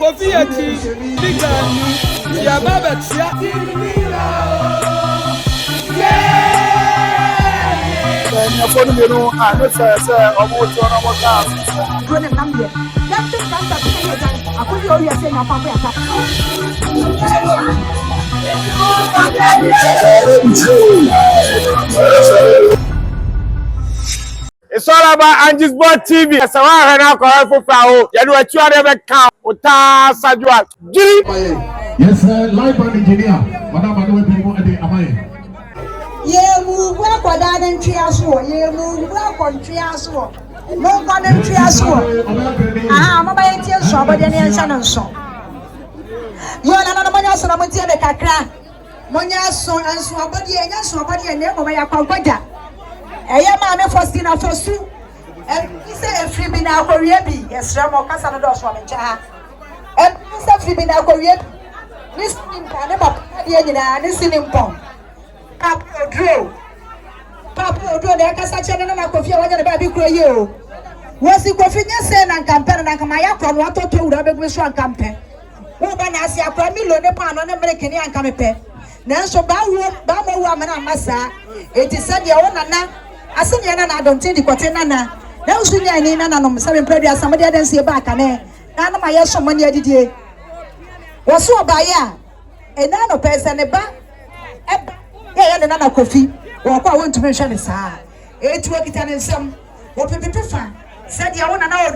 Kofi eti ligani ya baba tia. Ya phone me no no say omo to na mo ka. Go na nambe. That thing can start to get akodi o ya say na papa ya ta. It's all about Angie's Board TV. It's a while now for Frau. You know what you are ever count. Uta Sajua. Yes, live band engineer. Madam, I know people at the Amaye. Ye mu wa kwada na ntwia so. Ye mu wa kontwia so. Mo kwa na ntwia so. Ah, mo ba yentie so abode ne ensa no so. Yo na mo nya so na mo tie be kakra. Mo nya so anso abode nya so abode ne mo ba yakwagoda. Eye ma me Faustina Fosu. E se efri bi na akorie bi. Yesra mo kasa no do so me cha. E se efri bi na akorie. Ni sinim pa ne papa de nyina ni sinim pon. Papa Odro de kasa che na Kofi wanya na ba bi kro yi o. Wosi Kofi nya se na campaign na kama ya kro no atoto wura be so an campaign. Wo ba na asia kwa mi lo ne pa no ne mreke ni an kamepe. Na so ba mo wu amana amasa. Eti se de wo nana asem na adonte di kote nana. Na usu nya ni nana no msa be pradu asam de adansi e ba aka ne. Na na ma ye so mo ne adidie. Wo so ba ya. E na no pese ne ba. Ya nana Kofi wo kwa won tumi hwe ne saa etu akita ne nsam wo pepepe fa said ya wona na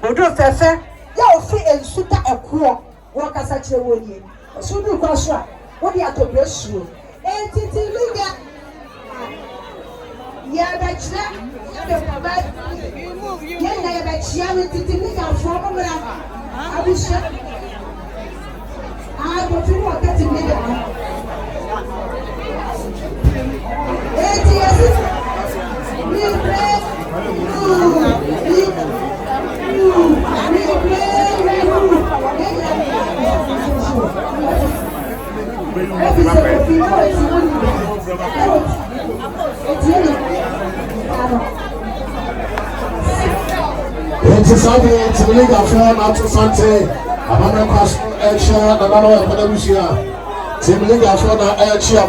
odro fefe ya ofi ensuta ekuo wo kasa kire wo nie so du kwa so a wo di atobre suo entiti liga ya bachira ya be baba ya na ya bachira entiti liga fo mo mra abusha go fi wo kati liga It's a Sunday, it's a league of four, not to Sunday. I'm on a cross, Asia, and another Panamusia. Team League of four, Asia.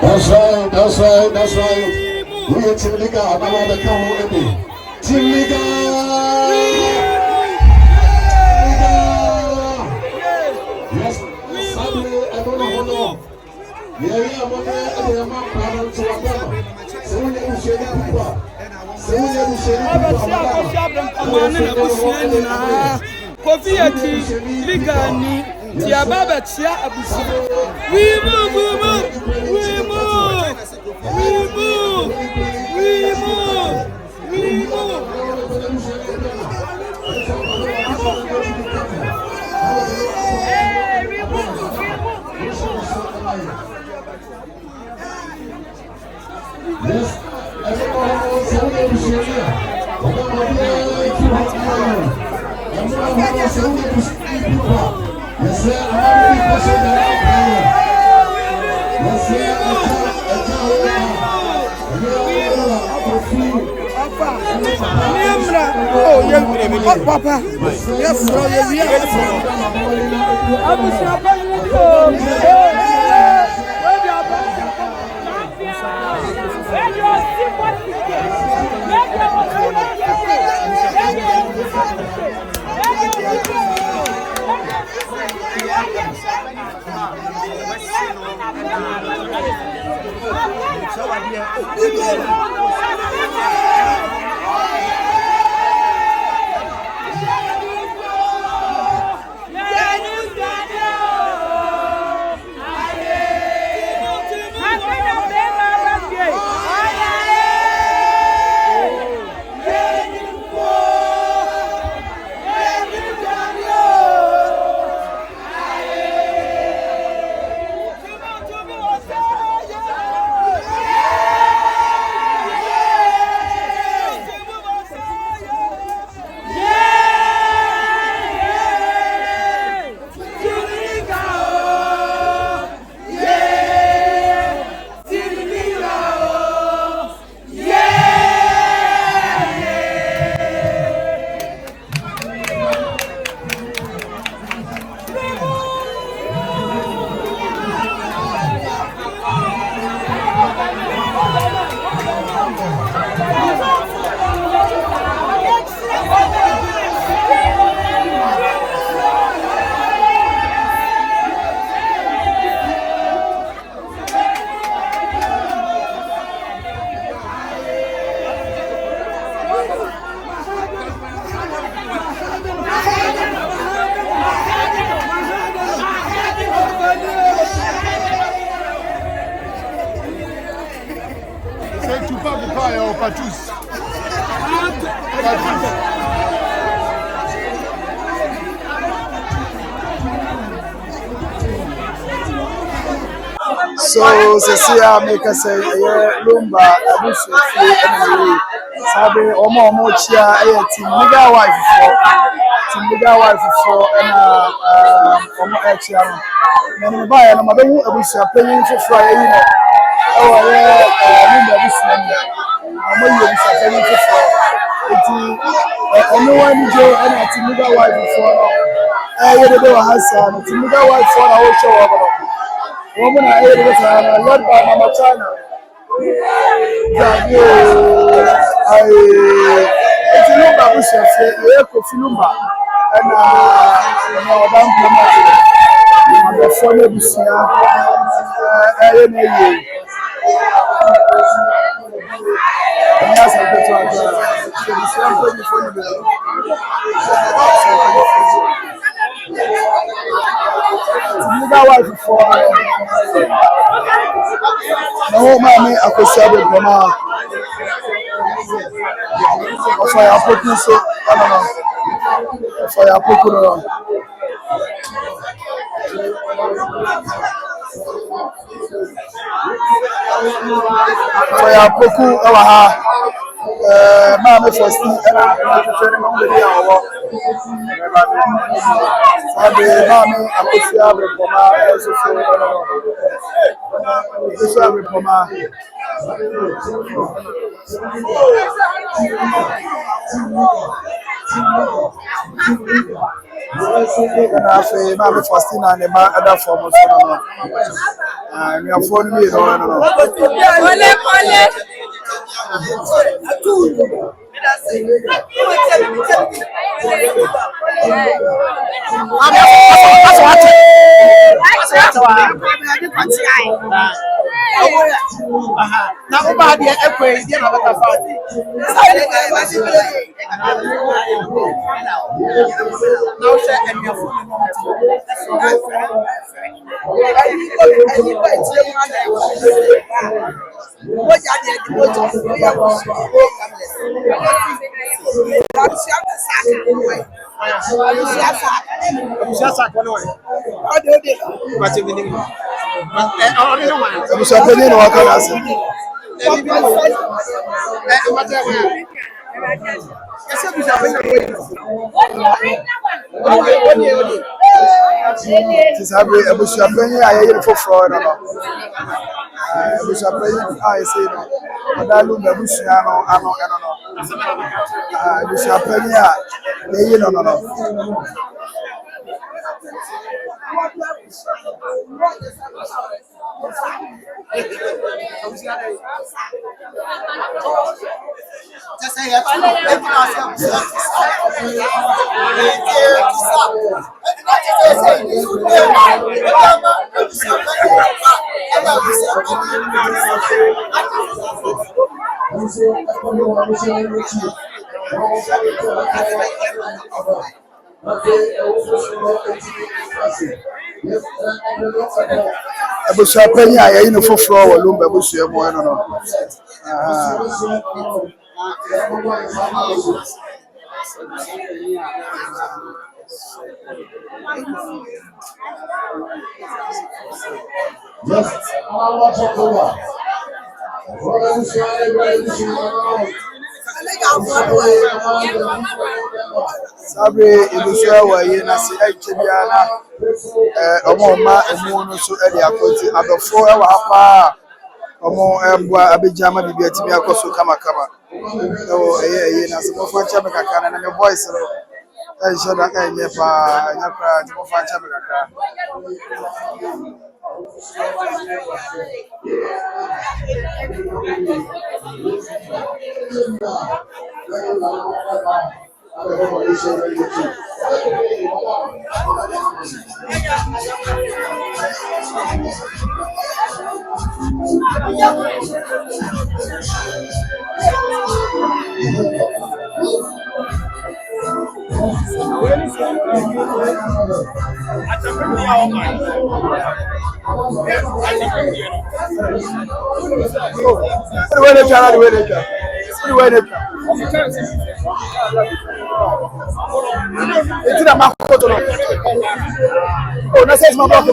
That's right, that's right, that's right. We are Team Liga, I'm on the come with Team Liga! Yes, Sunday, I don't know. Yeah, I'm on there, I'm not proud to a so we have to share the people. So we have to share the people. Kofi eti ligani ya baba tia abusi. We move. Yes, everyone so we have to share. Yes, sir. Oh, Papa. Yes, Patus. So Cecilia make us say Lumba Abusu anyway. Sabe omo chia team leader wife for omo chia no. Na me ba ya no mabehu Abusu apanyin fofo ayi no. Lumba Abusu na. Omo yi Abusu apanyin fofo. Eti ono wani je na team leader wife for no. Ye de wa hasa no team leader wife for na wo show obo. Woman, I hear this led by Mama China. It's a number of us, a Kofilumba, and Madame Plamati. I'm a funny Busia. Yes, I get wife for no mommy, I could say it, Mama. Fire poking so, I don't know. Fire poking around. Fire poking around. Mammy for Steve, and I'm training on the hour. Mammy, I could say it, Mama. Mammy Faustina and the other form of we are phoning me. Now, about the airplane, you know what Sabre ilusha wa ye na se echibiana omoma emu no so e de akoti adofo e wa hapa omo ebua abejama bibia timi akoso kama so eye na se mo fancha me kakana na me voice no e shoda ka enye pa nyakra mo fancha me kakana Where Anyway, it's in a mark. Oh, no, says my block.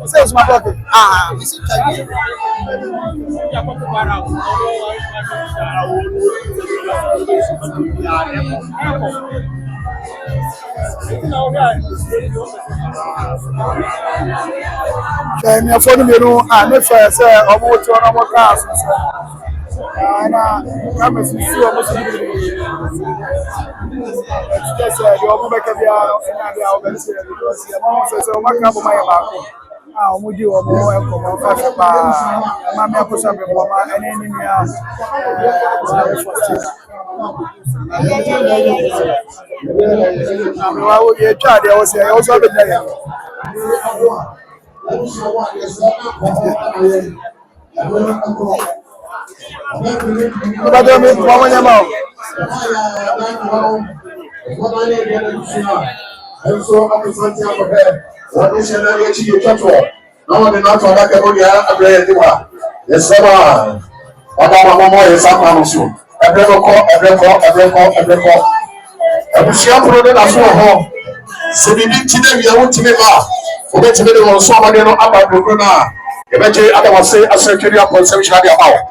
Says my block. And your phone, you know, and if I say, I'm going to another class. And I'm a sister. Yes, you are back at the hour, and I will be here because your mom says, oh, my cup of my back. How would you or more welcome? Mamma, put up a woman and enemy. I will get a child. I also have a day. But don't make one your mouth. And so I'm the front of her. What is your name? You touch one. No one did not talk about your bread. Yes, sir. What about Mama is up on you? Every call. I'm sure for the last one. So we need to know you want to be back. Forget to be on somebody about the Bruna. Eventually, I was say a security of consumption at your mouth.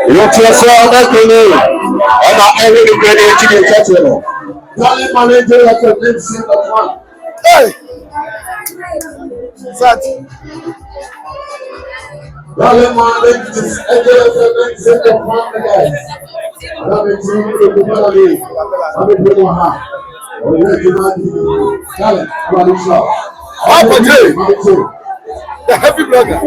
Look to yourself, that's the name. And I really great to be touching them. Darling, my name is like a big sin of one. Hey! Sat. Darling, my name is like a big sin of one. I'm a team of the family. I'm a big one. Darling, I'm a shop. I'm a team. The heavy blogger.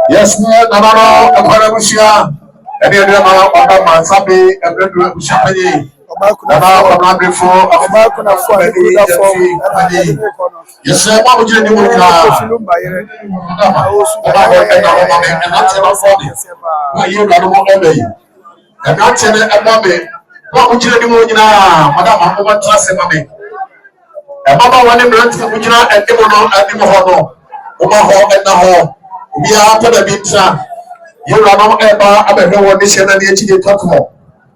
Yes, Namano, a Parabushia, and the other man, Sabi, and Red Champagne. Yes, sir. What would you do?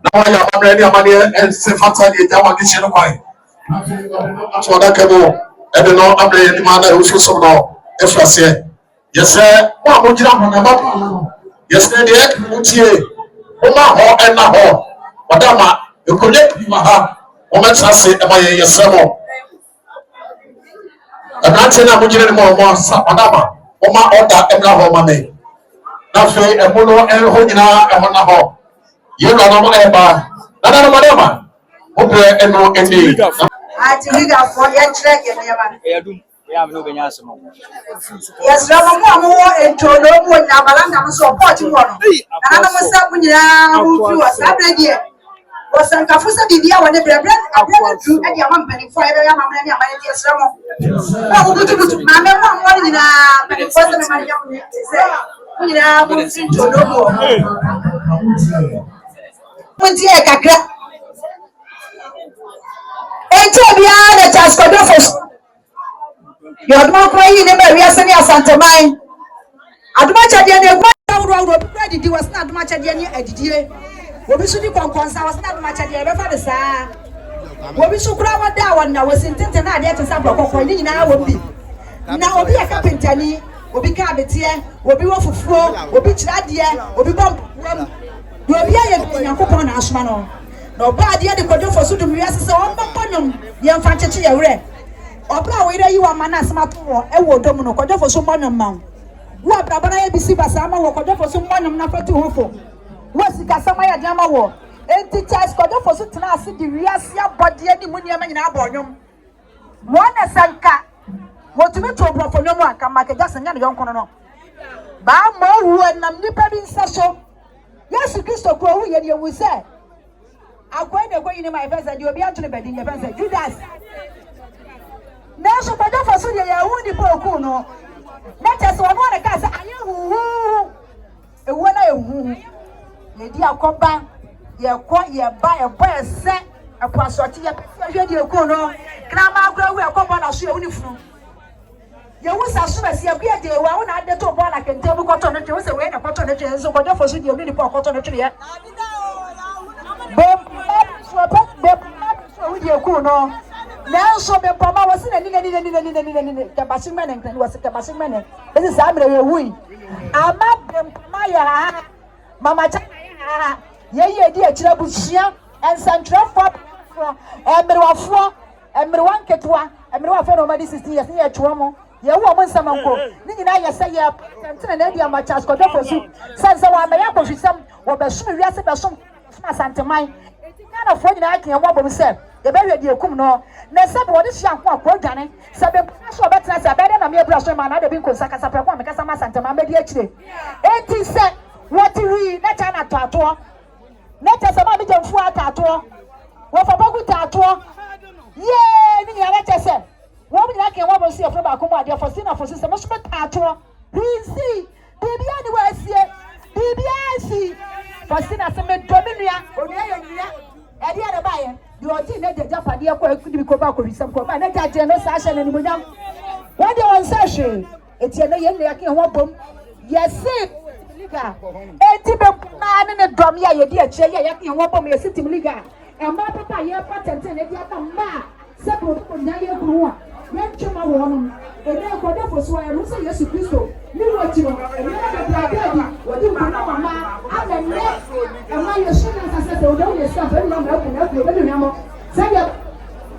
Now I am ready and say fatally that one is why. So that cable, and the Lord the man who shows some law. If I say, yes, sir, what would you have? Yes, sir, the Mutier, Oma Ho and Naho, Madama, you collect Maha, Oman Sassi, and my yes, sir. And that's an opportunity more, Madama, Oma Oda and Naho Mame. Nothing, and Mono and Hodina and Monaho. You know, no ever. Nana, madama. Open and no ending. I think I for your track in Yaman. We have no Benyas. Yes, Ramamo and Tolo and Nabalanga was supporting one. And I was up when you are Saturday. Was San Cafusa Didia when they bred a brother drew and Yaman penny for every Yaman and Yaman. Yes, Ramo. Oh, good to Mamma one in a penny for the young say. We are moving to no more. Kakra. Enter beyond the task of the you're not crying in the Sanya Santa Mine. At much at the end of the was not much at the end of the year. What we should do, was not much at the end of the side. Obi sukura wada wana wasintente na ade te sabro kokko ni nyina wo bi. Na obi ya kapentani, obi ka betie, obi wo fufuo, obi kirade, obi bom. Obi ya Yakobon na asoma no. Na oba ade de kodofo so dum wiase se on bokonyom ye mfa cheche ye wre. Obra wo ire yi wa mana asmato wo e wo dom no kodofo so bonyom ma. Wo abra na ye bisi basa ma wo kodofo so bonyom na fatu hofo. Wo sika sama ya diama wo. Enti ties kodofo so tena ase di wiase abode ani mu niam nyina abonyom. Mo na sanka wotumi to obrofo nyom aka makeja senya ne yonko no. Ba mo hu anam nipa bi nsa so. Yesu Kristo ko hu ye ne wu se. Akwai ne koyi ne my first di obi antune bedi ne first Judas. Na so kodofo so ye ya hu ni poku no. Na tese wono na ka se aye hu. Ewo na ehu. Ye di akoba ye ko ye ba e bo ese akwasoti ye hwe di eku no. Kra ma agura hu akoba na so ye hu ni funu. Ye wu sa so besi agua de wa hu na ade to bo na kente bu koto no twe se we na koto no twe so kodofo so di oni ni po koto no twe ye. Bom so di eku no. Na so be pama wasi na ni ke basimene nkani wasi ke basimene. Ezi sa amre we hui. Ama bempama ya mama cha ye di akira busia ensantrafo emerwafo emerwan ketwa emerwafo no madi 16 years ye twa mo ye wo mo nsamanko ni nyina ye se ye tentene na dia macha skodofo su sanse wa me yakofisam wo be sum wiase be sum na santeman etikana fo nyina ake wo bom se ye be hwe di ekum no na se be wo de hia ko akwadwane se be so betra se be de na me ebra so ma na de bi nkonsa kasa pre ko me kasa ma santeman be di akire eti se what we na chana tato na tese ma bi jemfu atato wo fa bogu tato ye ni ya na tese wo bi na ke wo bo si afro ba ko mo ade fo si na fo si se mo so tato rinsi bibia ni wa sie bibia si fo si na se me dominua onua ye nua e dia de ba ye di odi na jeja fade e ko ekudi ko ba ko risam ko ba na jaje no sa hye na ni monyam wo de won sa hye etie no ye nua ke ho bom yesi eti be ma ne dom ya ye di ache ye ya ke ho bom ye sitim liga e ma papa ye patent ne di aka ma se pro ko nya ye kru a ye twema wo no e de ko de fo so e ru se Yesu Kristo ni wo ti no e ye na bra bia wo di ko na mama ana ne e ma ye so na sa se o de ye sa be na ma ko na ko be na mo se ye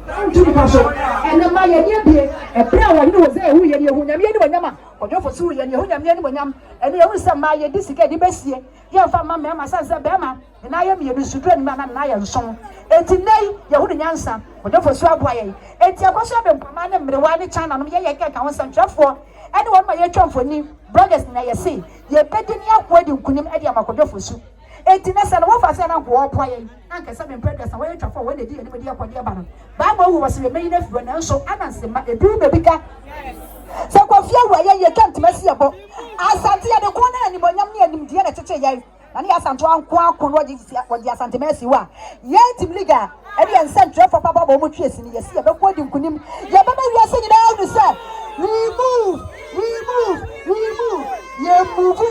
antu ba so e na ma ye nie bie e bra wo ni wo se hu ye ni hu nyam ye ni wo nyama odofo su ye ni hu nyam ye ni wo nyam e ne ye hu se ma ye di sika di besie ye fa ma me ma sa se be ma na ye me ye bi sudru ni ma na ye nson eti nei ye hu ni nyansa odofo su aboa ye eti akoso be mpama ne mrewa ni chana no ye ye ka ho santrafo ene won ma ye twamfo ni brothers na ye se ye pedi ni akwa di nkunim e di amakodofo su eti na se no wo fa se na go opoa ye anka se be brothers na wo ye twafo wo de di ni di akwa bana ba ma wu wo se me yi na fi na nso ananse ma e bi be bika se ko fia wa ye kant masi abo asante ye de ko na ni bonyam ne anim die na tete ye na ni asanto anko akon wo di asante masi wa ye tim liga e bi ensantre for papa bo mo twesi ni ye se ye be ko di nkunim ye be ba wiase nyina adu se we move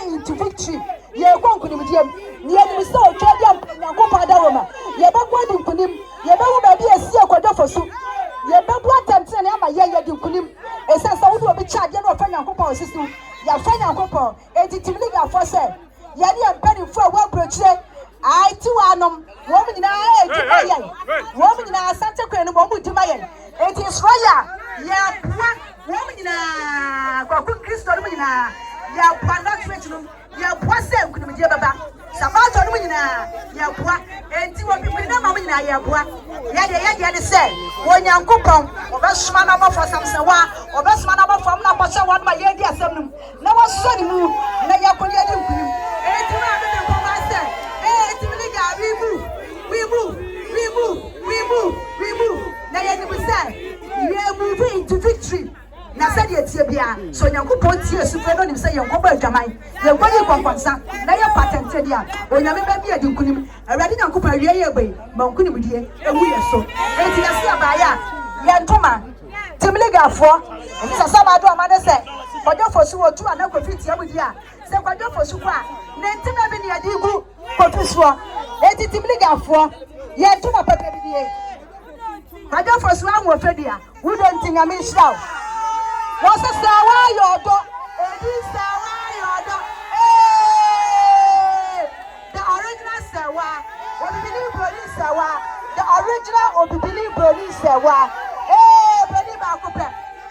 into victory ye ko nkunim die ni ye ni se o twa dia nyankopɔ da wo ma ye be ko di nkunim ye be wo ba bi esi akodofo su ye be bo atente na ama ye di nkunim esa sa wo do obi charge na ofa nyankopɔ osisu ya fa nyankopɔ editim liga for say ye ni empani fo wo brochire ai ti wanom wo mu nyina edima ye wo mu nyina asante kwan no wo mu dima ye eti Israel ya bua wo mu nyina kwa Kristo no mu nyina ya bua na church no ya bua se nkunim die baba sabato no mu nyina ya bua enti wo bi na ma mu nyina ya bua ye de se wo nyankopɔn obesuma na mafo samse wa obesuma na mafo na bɔhyɛ wa na ye di asɛm num na wo so ni mu na ya kɔ ye di nkunim enti wa be ko ma se enti mi liga we move na ye ni se ye move into victory na said ye tie bia so nyankopɔn tie sufre no nim se ye nkɔbɔ adwaman ye gwani kɔnkɔnsa na ye patente dia onyame ba bia di nkunim awurade nyankopɔn awie ye bai ma nkunim die ewu ye so enti ye se abaya ye ntoma timligafo enti se sama do amane se kodofo su otu anakofi tie mu dia se kodofo su kwa na ntima bi ne ye di gu kofi so enti timligafo ye ntoma papa bi die Kwaja for so an ofedia. We don't think I mean shout. What's a sawa yodo? Edi sawa yodo. The original sawa. What believe police sawa. The original Obibili Brody sawa. Brody Bakupe.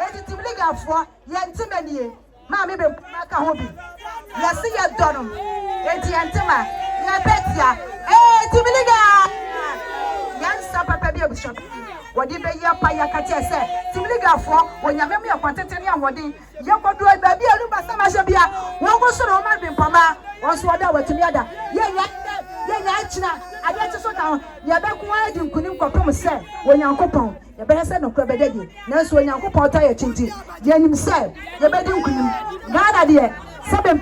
Edi Timliga for Yentimani. Mammy be Maka Hobby. Yasi ya Donum. Edi Antima. Yabetia. Timliga. Yansa Papa Bishop. What did they ya paya katia say? Timliga for when you remember your quantity and what did you go to a baby? I look at some Ashabia. One was so Roman bin Pama. Once what I was to the other. Yeah, I get to so down. You better quiet in Kunim Kopum say when you're coupon. You better send no crabby. Nurse when you're coupon tire chinty. Yen said, you better Kunim. Nana dear. Seven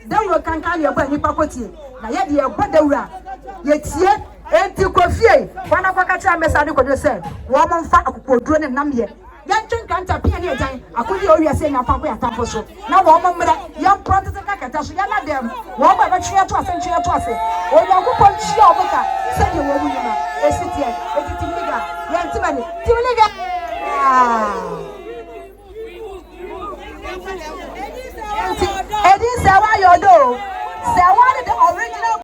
then you can call your bunny papoti. Now yet you but the ra. Yet. Enti kofie wana kwa kacha mesade ko say wo mo mfa akopoduro ne nam ye yentwen kanta pia ne agyan akodi owie se nya fa ko yatamfo so na wo mo mra yam protect kakata so yana dem wo ba be twe to ase oyakopon chi obuka se de wo mu nyima esitie etitimiga yentimani timiliga edi sawa yodo sawa